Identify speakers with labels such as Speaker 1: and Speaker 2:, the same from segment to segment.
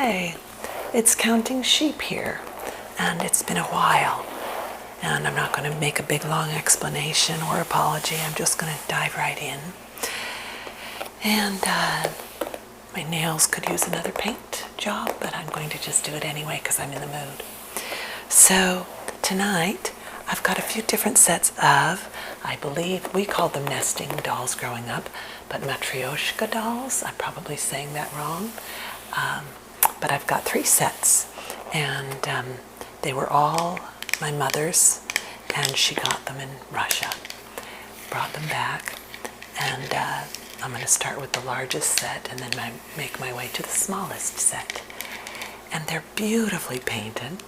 Speaker 1: Hey, it's counting sheep here, and it's been a while. And I'm not going to make a big long explanation or apology. I'm just going to dive right in. And my nails could use another paint job, but I'm going to just do it anyway because I'm in the mood. So tonight I've got a few different sets of, I believe we called them nesting dolls growing up, but matryoshka dolls. I'm probably saying that wrong. But I've got 3 sets, and they were all my mother's, and she got them in Russia. Brought them back, and I'm going to start with the largest set and then make my way to the smallest set. And they're beautifully painted.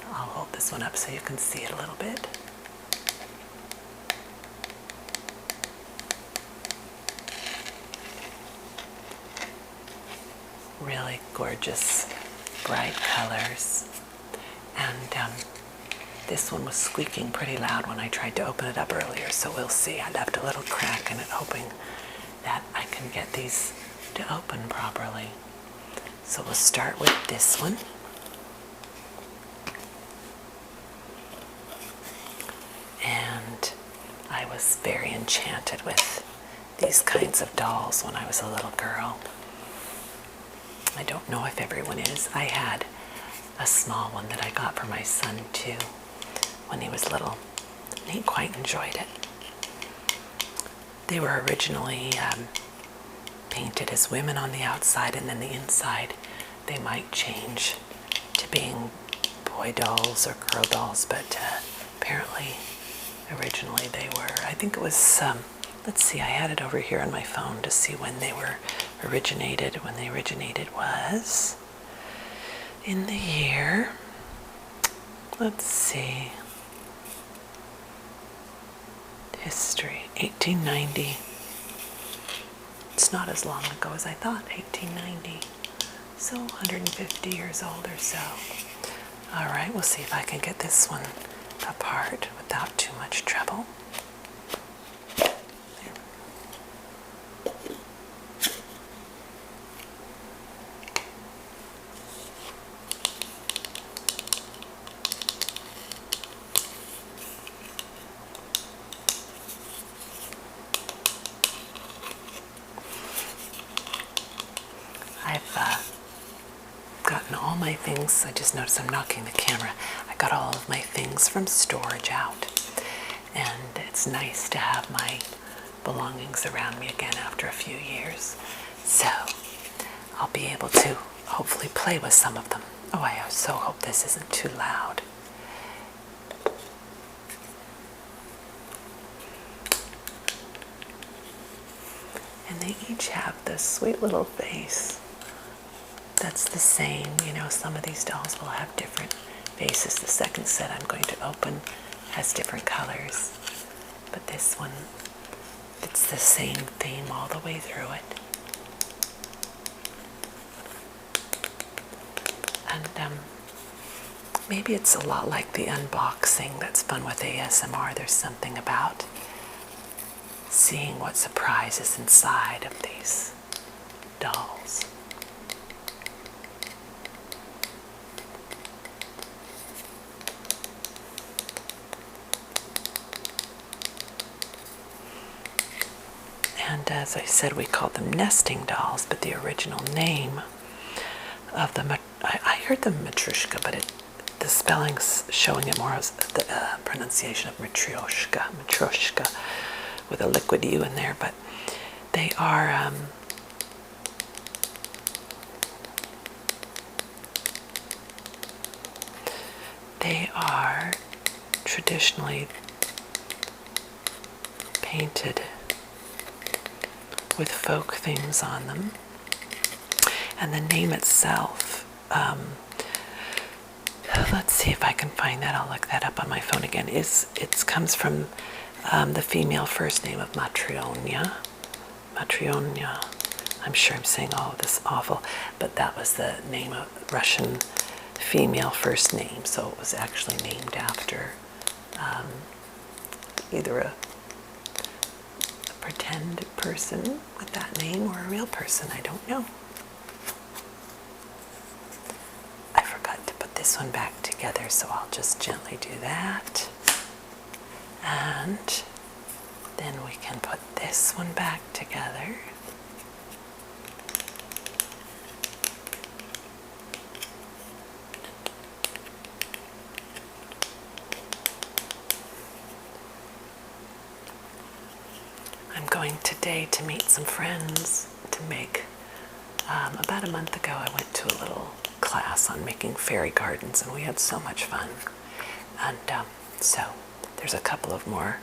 Speaker 1: I'll hold this one up so you can see it a little bit. Really gorgeous, bright colors. And this one was squeaking pretty loud when I tried to open it up earlier, so we'll see. I left a little crack in it, hoping that I can get these to open properly. So we'll start with this one. And I was very enchanted with these kinds of dolls when I was a little girl. I don't know if everyone is. I had a small one that I got for my son too when he was little. And he quite enjoyed it. They were originally painted as women on the outside, and then the inside they might change to being boy dolls or girl dolls, but apparently originally they were, I think it was, let's see, I had it over here on my phone to see when they were originated. When they originated was in the year, let's see, history, 1890. It's not as long ago as I thought, 1890. So 150 years old or so. All right, we'll see if I can get this one apart without too much trouble. I've gotten all my things. I just noticed I'm knocking the camera. I got all of my things from storage out, and it's nice to have my belongings around me again after a few years. So I'll be able to hopefully play with some of them. Oh, I so hope this isn't too loud. And they each have this sweet little face that's the same. You know, some of these dolls will have different faces. The second set I'm going to open has different colors, but this one, it's the same theme all the way through it. And maybe it's a lot like the unboxing that's fun with ASMR. There's something about seeing what surprises inside of these dolls. And as I said, we called them nesting dolls, but the original name of them, I heard them matryoshka, but the spelling's showing it more as the pronunciation of matryoshka, with a liquid U in there, but they are traditionally painted with folk themes on them. And the name itself, let's see if I can find that. I'll look that up on my phone again. It comes from the female first name of Matryonya. I'm sure I'm saying all of this awful, but that was the name of Russian female first name. So it was actually named after either a pretend person with that name or a real person. I don't know. this one back together, so I'll just gently do that. And then we can put this one back together. I'm going today to meet some friends to make, about a month ago I went to a little class on making fairy gardens, and we had so much fun. And so there's a couple of more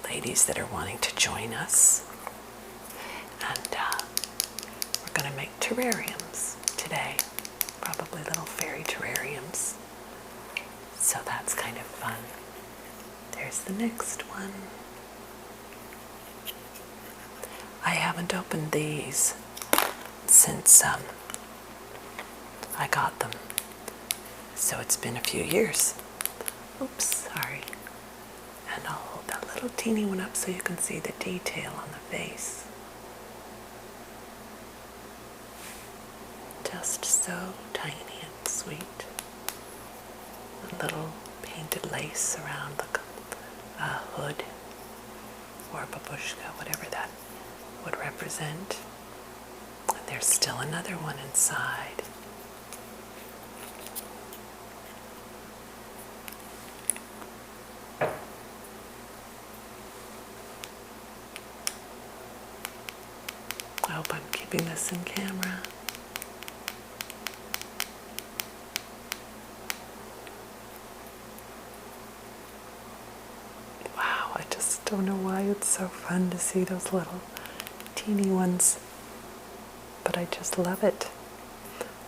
Speaker 1: ladies that are wanting to join us. And we're going to make terrariums today, probably little fairy terrariums. So that's kind of fun. There's the next one. I haven't opened these since I got them, so it's been a few years. Oops, sorry. And I'll hold that little teeny one up so you can see the detail on the face. Just so tiny and sweet. A little painted lace around the hood, or babushka, whatever that would represent. And there's still another one inside. I hope I'm keeping this in camera. Wow, I just don't know why it's so fun to see those little teeny ones, but I just love it.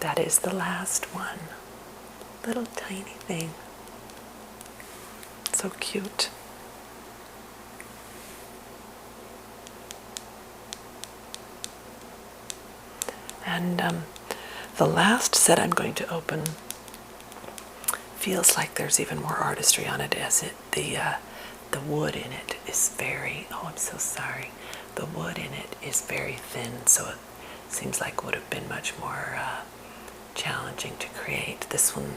Speaker 1: That is the last one. Little tiny thing. So cute. And the last set I'm going to open feels like there's even more artistry on it, as the wood in it is very, oh, I'm so sorry. The wood in it is very thin, so it seems like it would have been much more challenging to create. This one,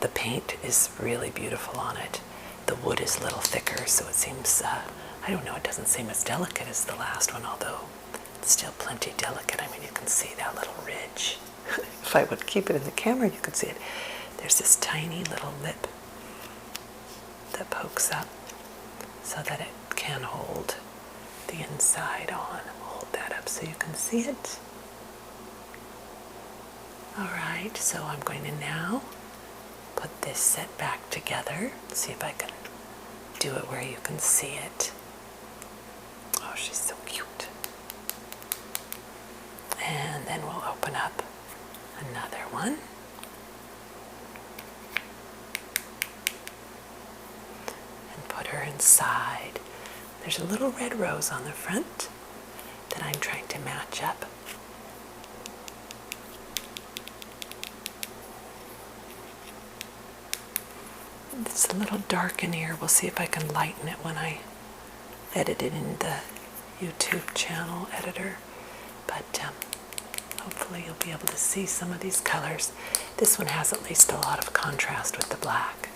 Speaker 1: the paint is really beautiful on it. The wood is a little thicker, so it seems, I don't know, it doesn't seem as delicate as the last one, although it's still plenty delicate. I mean, you can see that little ridge. If I would keep it in the camera, you could see it. There's this tiny little lip that pokes up so that it can hold the inside on. Hold that up so you can see it. Alright, so I'm going to now put this set back together. See if I can do it where you can see it. Oh, she's so cute. And then we'll open up another one. And put her inside. There's a little red rose on the front that I'm trying to match up. It's a little dark in here. We'll see if I can lighten it when I edit it in the YouTube channel editor. But hopefully you'll be able to see some of these colors. This one has at least a lot of contrast with the black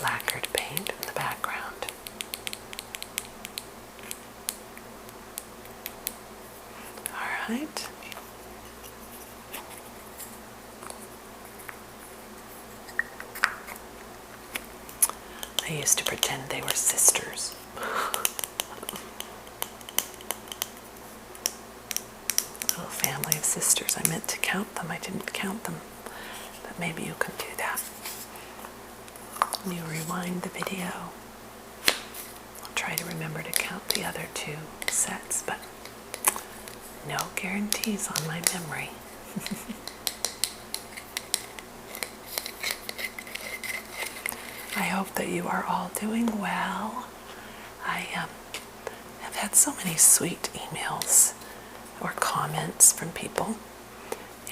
Speaker 1: lacquered paint in the background. All right. I used to pretend they were sisters. Little family of sisters. I meant to count them. I didn't count them. But maybe you can do that. When you rewind the video, I'll try to remember to count the other two sets, but no guarantees on my memory. I hope that you are all doing well. I have had so many sweet emails or comments from people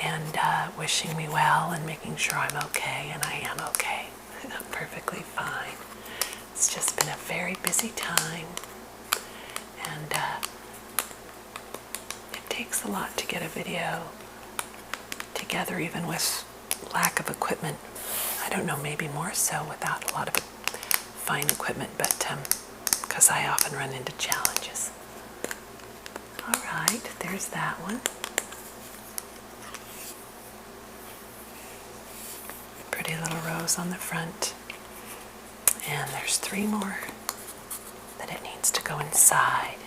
Speaker 1: and wishing me well and making sure I'm okay, and I am okay. I'm perfectly fine. It's just been a very busy time, and it takes a lot to get a video together, even with lack of equipment. I don't know, maybe more so without a lot of fine equipment, but because I often run into challenges. All right, there's that one. Pretty little rose on the front. And there's 3 more that it needs to go inside.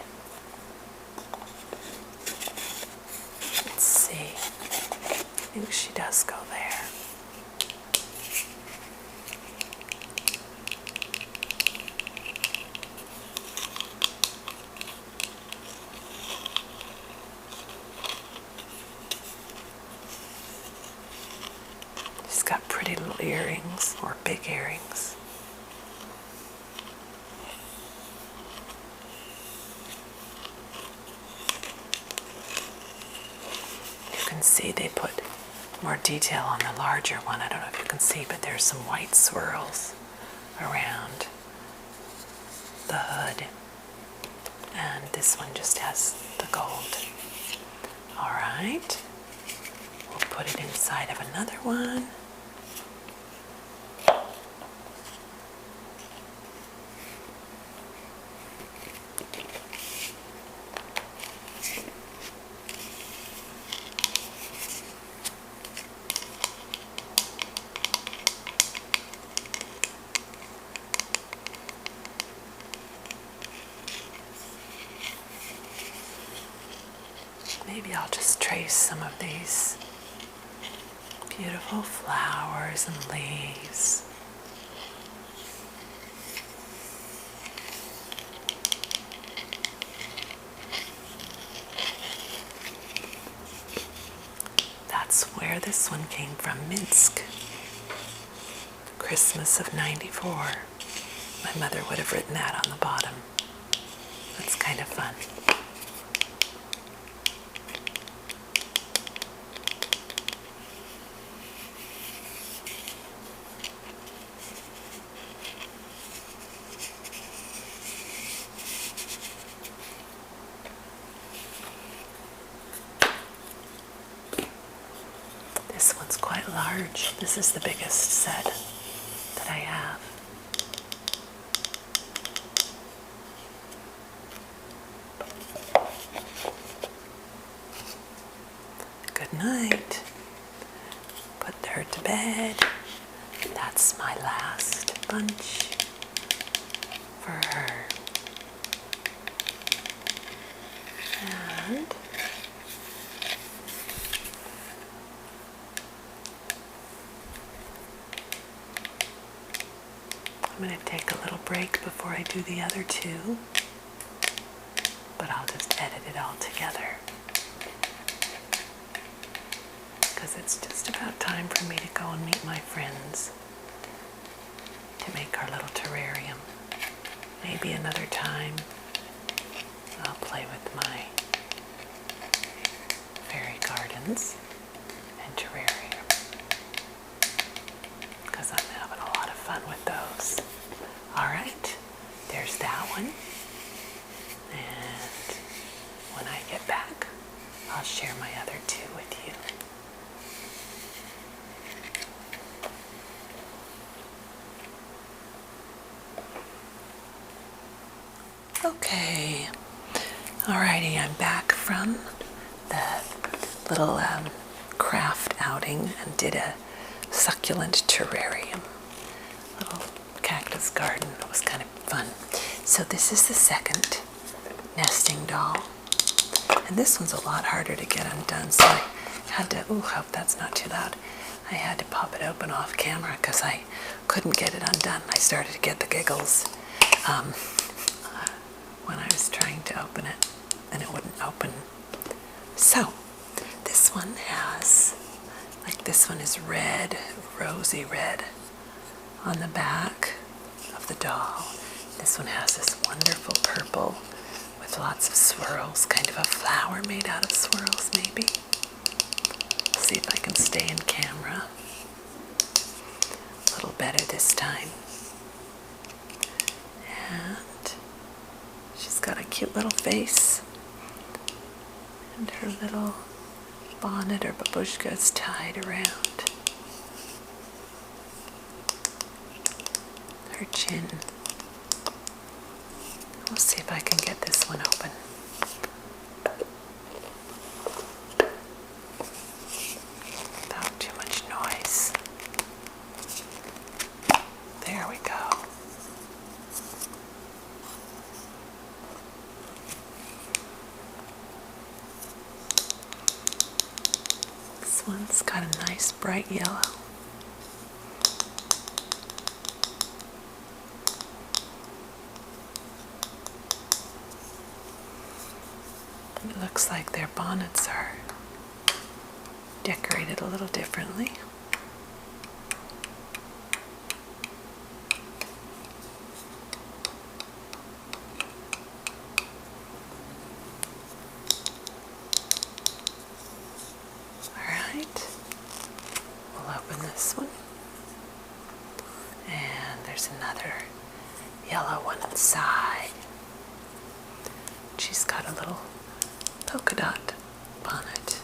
Speaker 1: Let's see. I think she does go there. She's got pretty little earrings, or big earrings. You can see they put more detail on the larger one. I don't know if you can see, but there's some white swirls around the hood. And this one just has the gold. All right. We'll put it inside of another one. Maybe I'll just trace some of these beautiful flowers and leaves. That's where this one came from, Minsk. Christmas of '94. My mother would have written that on the bottom. That's kind of fun. This one's quite large. This is the biggest set that I have. Good night. Put her to bed. That's my last bunch for her. And I'm going to take a little break before I do the other 2, but I'll just edit it all together because it's just about time for me to go and meet my friends to make our little terrarium. Maybe another time I'll play with my fairy gardens and terrarium because I'm having a lot of fun with those. All right, there's that one. And when I get back, I'll share my other 2 with you. Okay, alrighty, I'm back from the little craft outing and did a succulent terrarium, little cactus garden. It was kind of fun. So this is the second nesting doll, and this one's a lot harder to get undone, so I had to, hope that's not too loud. I had to pop it open off camera because I couldn't get it undone. I started to get the giggles when I was trying to open it, and it wouldn't open. So this one has, like, this one is red, rosy red on the back of the doll. This one has this wonderful purple with lots of swirls, kind of a flower made out of swirls maybe. See if I can stay in camera a little better this time. And she's got a cute little face, and her little bonnet or babushka is tied around. her chin. We'll see if I can get this one open. Without too much noise. There we go. This one's got a nice bright yellow. It looks like their bonnets are decorated a little differently. Alright, we'll open this one. And there's another yellow one inside. She's got a little polka dot bonnet.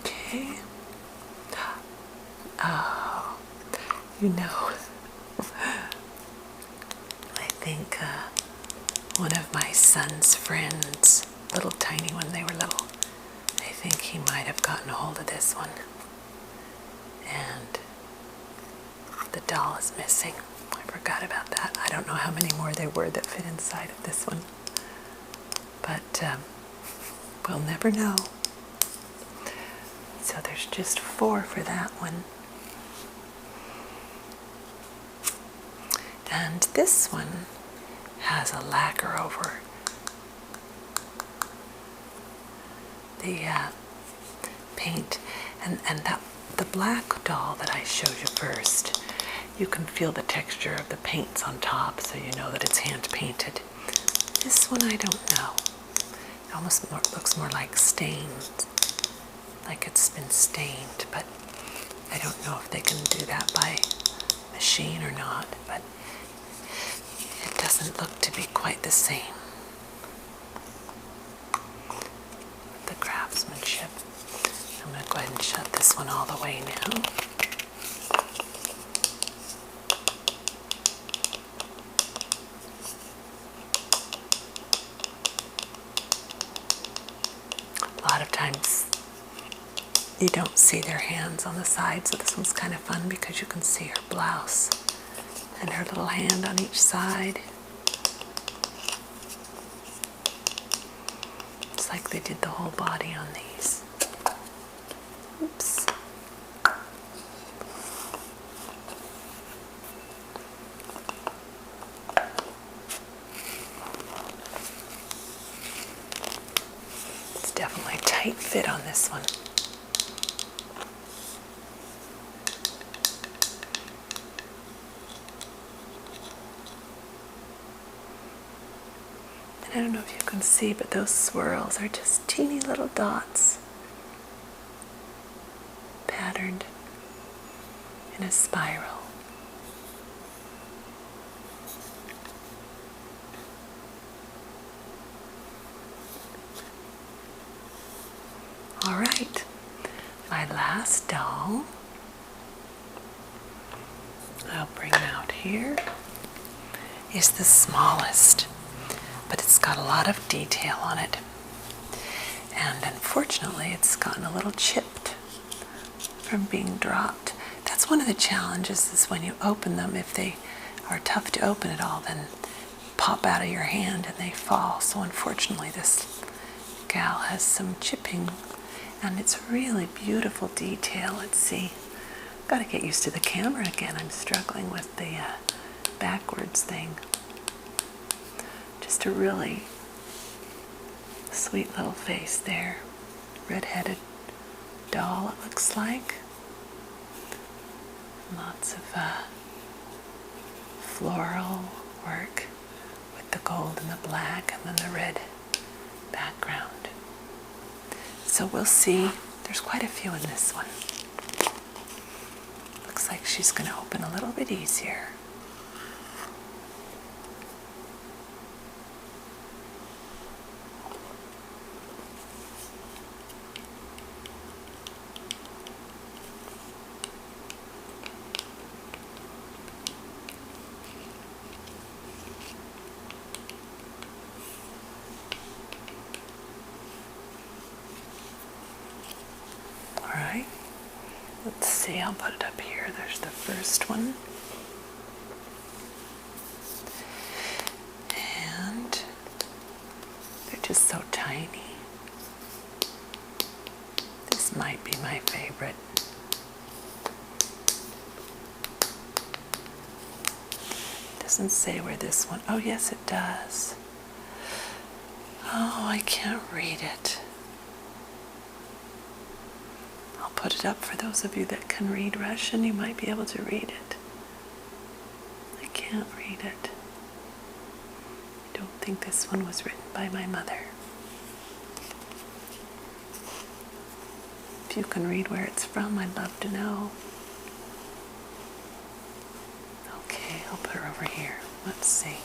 Speaker 1: Okay. Oh, you know, I think one of my son's friends, little tiny when they were little, I think he might have gotten a hold of this one. And the doll is missing. I forgot about that. I don't know how many more there were that fit inside of this one. But we'll never know. So there's just 4 for that one. And this one has a lacquer over the paint. And that the black doll that I showed you first, you can feel the texture of the paints on top, so you know that it's hand painted. This one I don't know. It almost looks more like stained, like it's been stained, but I don't know if they can do that by machine or not, but it doesn't look to be quite the same. The craftsmanship. I'm going to go ahead and shut this one all the way now. A lot of times you don't see their hands on the side, so this one's kind of fun because you can see her blouse and her little hand on each side. It's like they did the whole body on these. Oops. It's definitely a tight fit on this one. I don't know if you can see, but those swirls are just teeny little dots patterned in a spiral. All right, my last doll, I'll bring out here, is the smallest. But it's got a lot of detail on it. And unfortunately, it's gotten a little chipped from being dropped. That's one of the challenges, is when you open them, if they are tough to open at all, then pop out of your hand and they fall. So unfortunately, this gal has some chipping, and it's really beautiful detail. Let's see. Got to get used to the camera again. I'm struggling with the backwards thing. Just a really sweet little face there. Red-headed doll, it looks like. Lots of floral work with the gold and the black and then the red background. So we'll see. There's quite a few in this one. looks like she's going to open a little bit easier. Alright, let's see, I'll put it up here. There's the first one. And they're just so tiny. This might be my favorite. Doesn't say where this one, oh yes it does. Oh, I can't read it. I'll put it up for those of you that can read Russian. You might be able to read it. I can't read it. I don't think this one was written by my mother. If you can read where it's from, I'd love to know. Okay, I'll put her over here. Let's see.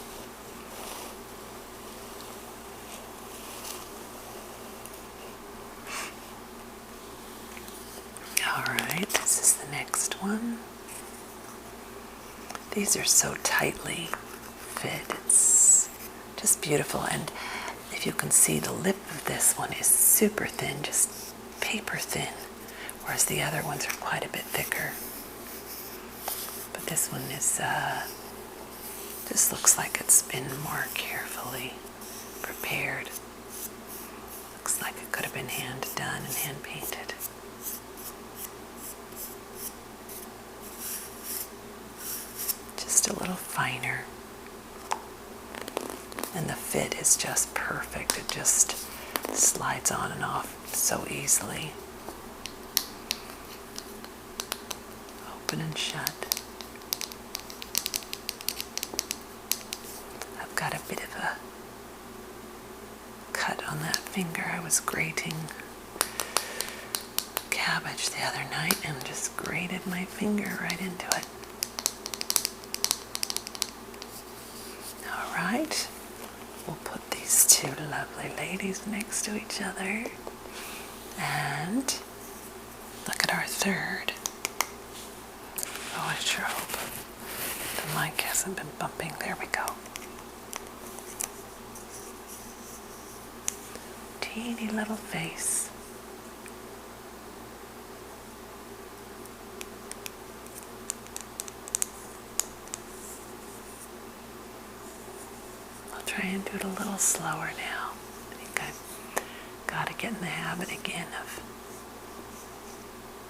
Speaker 1: Alright, this is the next one. These are so tightly fit. It's just beautiful. And if you can see, the lip of this one is super thin, just paper thin, whereas the other ones are quite a bit thicker. But this one is, just looks like it's been more carefully prepared. Looks like it could have been hand done and hand painted. Just a little finer. And the fit is just perfect. It just slides on and off so easily. Open and shut. I've got a bit of a cut on that finger. I was grating cabbage the other night and just grated my finger right into it. All right, we'll put these two lovely ladies next to each other and look at our third. Oh, I sure hope the mic hasn't been bumping. There we go. Teeny little face. I'll try and do it a little slower now. I think I've got to get in the habit again of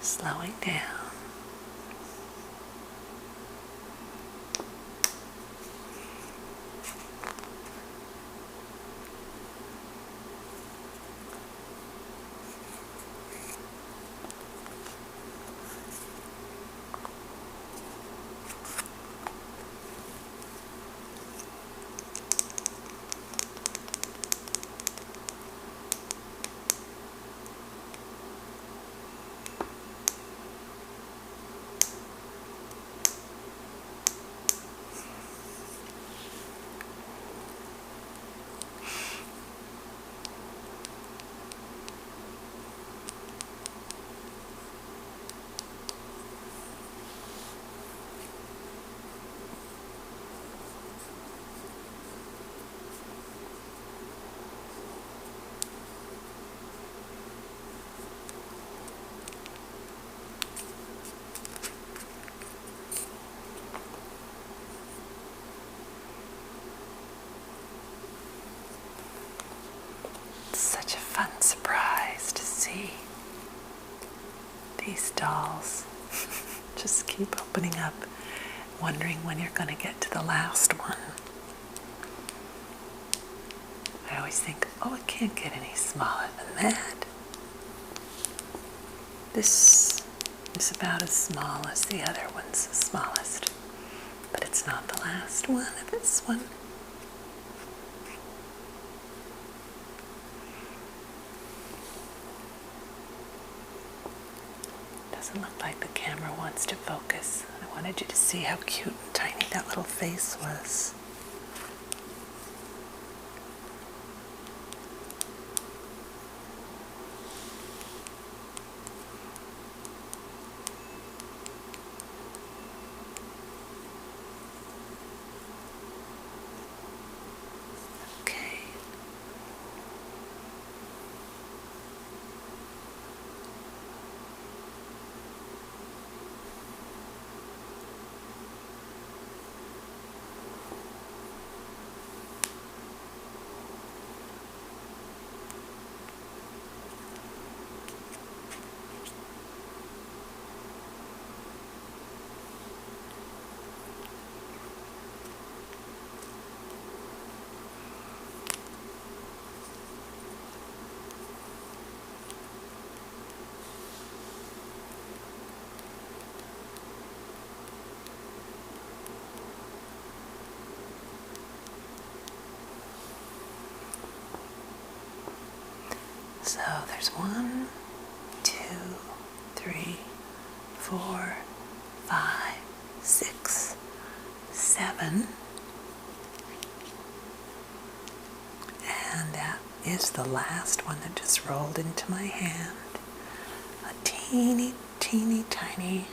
Speaker 1: slowing down. Such a fun surprise to see these dolls. Just keep opening up, wondering when you're going to get to the last one. I always think, oh, it can't get any smaller than that. This is about as small as the other one's the smallest, but it's not the last one of this one. Doesn't look like the camera wants to focus. I wanted you to see how cute and tiny that little face was. Okay. So there's 1, 2, 3, 4, 5, 6, 7. And that is the last one that just rolled into my hand. A teeny, teeny, tiny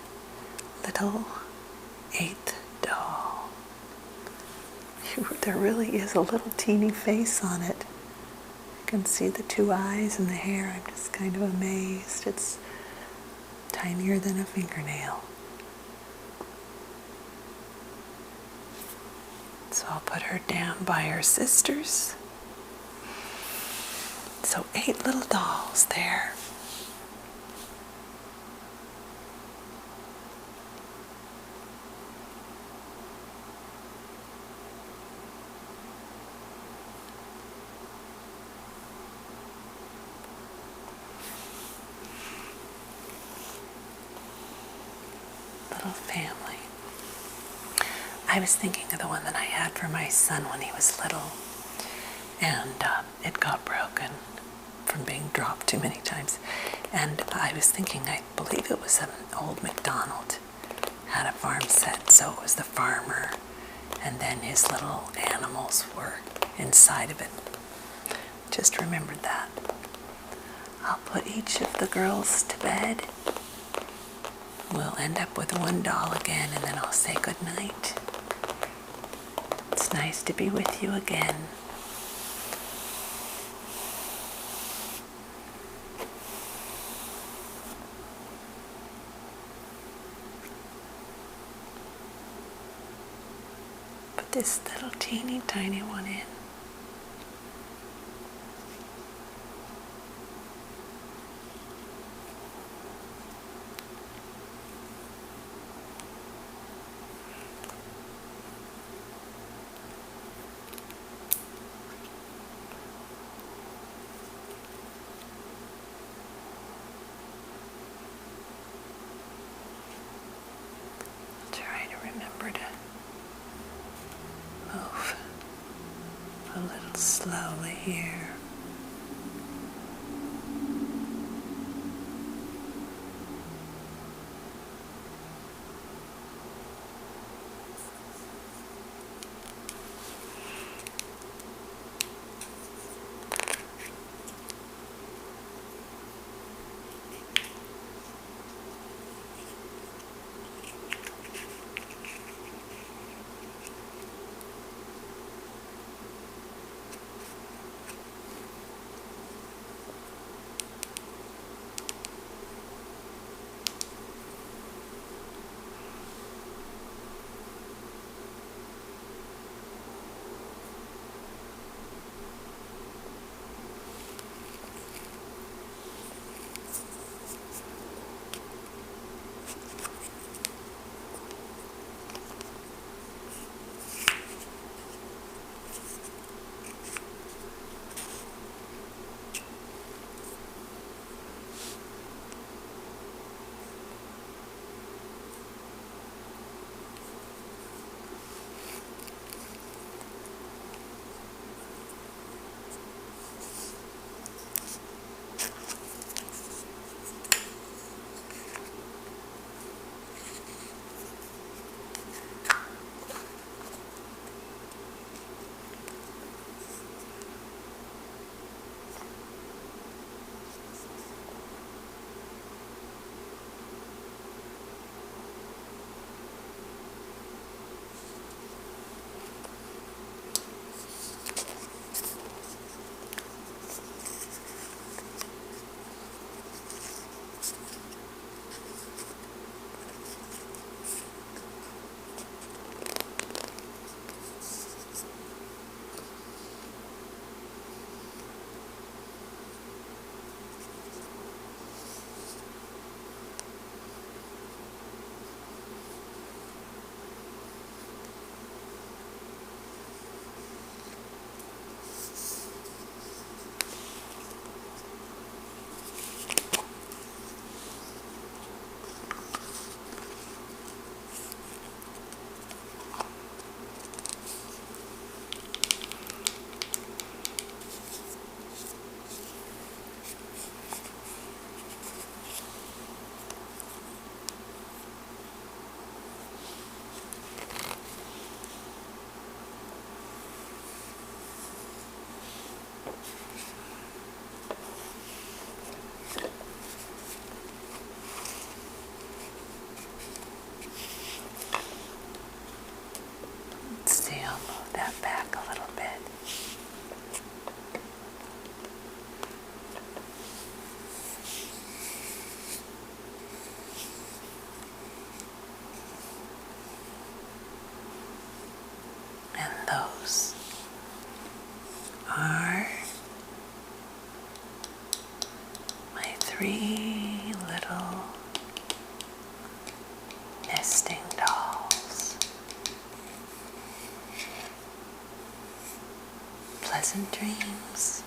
Speaker 1: little 8th doll. There really is a little teeny face on it. You can see the 2 eyes and the hair. I'm just kind of amazed. It's tinier than a fingernail. So I'll put her down by her sisters. So 8 little dolls there. Little family. I was thinking of the one that I had for my son when he was little, and it got broken from being dropped too many times. And I was thinking, I believe it was an old McDonald had a farm set, so it was the farmer, and then his little animals were inside of it. Just remembered that. I'll put each of the girls to bed. We'll end up with 1 doll again, and then I'll say good night. It's nice to be with you again. Put this little teeny tiny one in. Remember to move a little slowly here. 3 little nesting dolls. Pleasant dreams.